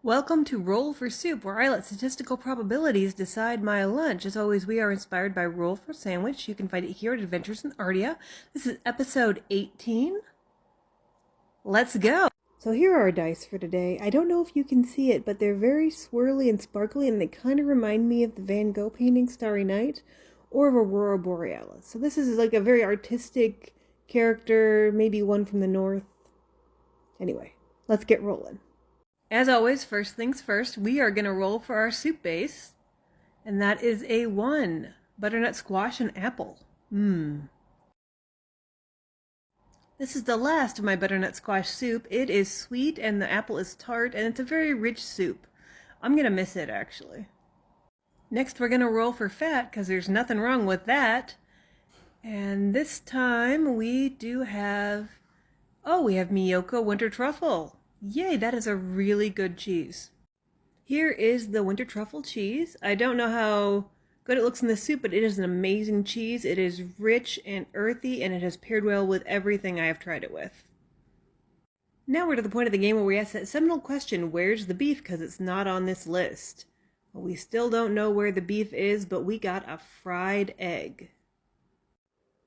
Welcome to Roll for Soup, where I let statistical probabilities decide my lunch. As always, we are inspired by Roll for Sandwich. You can find it here at Adventures in Ardia. This is episode 18. Let's go! So here are our dice for today. I don't know if you can see it, but they're very swirly and sparkly, and they kind of remind me of the Van Gogh painting Starry Night or of Aurora Borealis. So this is like a very artistic character, maybe one from the north. Anyway, let's get rolling. As always, first things first, we are going to roll for our soup base. And that is a 1. Butternut squash and apple. This is the last of my butternut squash soup. It is sweet and the apple is tart and it's a very rich soup. I'm going to miss it, actually. Next, we're going to roll for fat because there's nothing wrong with that. And this time we do have... Oh, we have Miyoko Winter Truffle. Yay, that is a really good cheese. Here is the winter truffle cheese. I don't know how good it looks in the soup, but it is an amazing cheese. It is rich and earthy, and it has paired well with everything I have tried it with. Now we're to the point of the game where we ask that seminal question, where's the beef? Because it's not on this list. Well, we still don't know where the beef is, but we got a fried egg.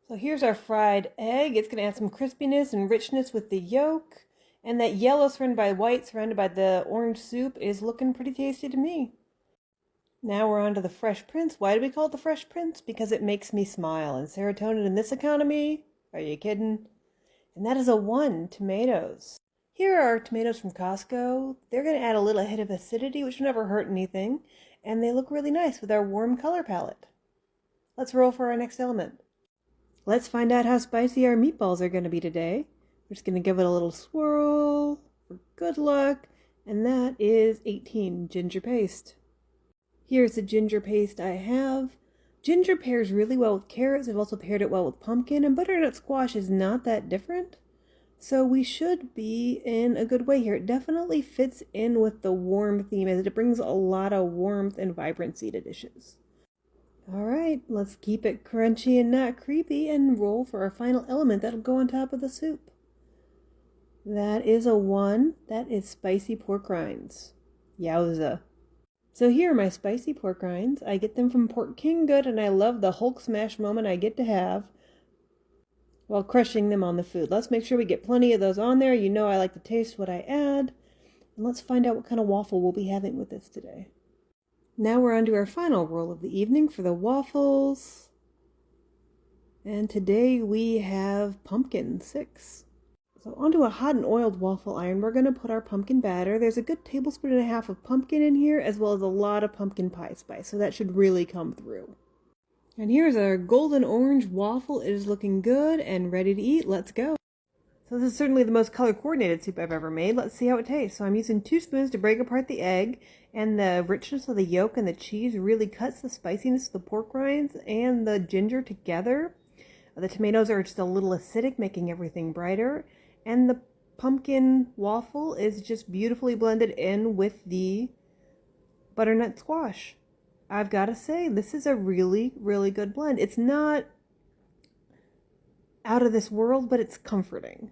So here's our fried egg. It's going to add some crispiness and richness with the yolk. And that yellow surrounded by white, surrounded by the orange soup is looking pretty tasty to me. Now we're on to the Fresh Prince. Why do we call it the Fresh Prince? Because it makes me smile. And serotonin in this economy? Are you kidding? And that is a 1, tomatoes. Here are our tomatoes from Costco. They're going to add a little hit of acidity, which will never hurt anything. And they look really nice with our warm color palette. Let's roll for our next element. Let's find out how spicy our meatballs are going to be today. We're just going to give it a little swirl for good luck. And that is 18, ginger paste. Here's the ginger paste I have. Ginger pairs really well with carrots. I've also paired it well with pumpkin. And butternut squash is not that different. So we should be in a good way here. It definitely fits in with the warm theme as it brings a lot of warmth and vibrancy to dishes. All right, let's keep it crunchy and not creepy and roll for our final element that'll go on top of the soup. That is a 1. That is spicy pork rinds. Yowza. So here are my spicy pork rinds. I get them from Pork King Good, and I love the Hulk smash moment I get to have while crushing them on the food. Let's make sure we get plenty of those on there. You know I like to taste what I add. And let's find out what kind of waffle we'll be having with this today. Now we're on to our final roll of the evening for the waffles. And today we have pumpkin 6. So onto a hot and oiled waffle iron, we're going to put our pumpkin batter. There's a good tablespoon and a half of pumpkin in here, as well as a lot of pumpkin pie spice, so that should really come through. And here's our golden orange waffle. It is looking good and ready to eat. Let's go. So this is certainly the most color-coordinated soup I've ever made. Let's see how it tastes. So I'm using 2 spoons to break apart the egg, and the richness of the yolk and the cheese really cuts the spiciness of the pork rinds and the ginger together. The tomatoes are just a little acidic, making everything brighter. And the pumpkin waffle is just beautifully blended in with the butternut squash. I've got to say, this is a really, really good blend. It's not out of this world, but it's comforting.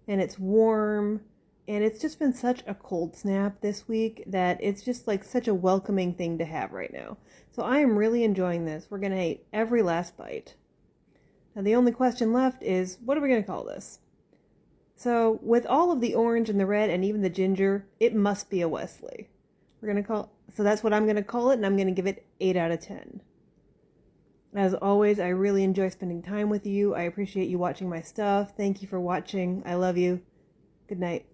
And it's warm. And it's just been such a cold snap this week that it's just like such a welcoming thing to have right now. So I am really enjoying this. We're going to eat every last bite. Now the only question left is, what are we going to call this? So with all of the orange and the red and even the ginger, it must be a Wesley. So that's what I'm going to call it, and I'm going to give it 8 out of 10. As always, I really enjoy spending time with you. I appreciate you watching my stuff. Thank you for watching. I love you. Good night.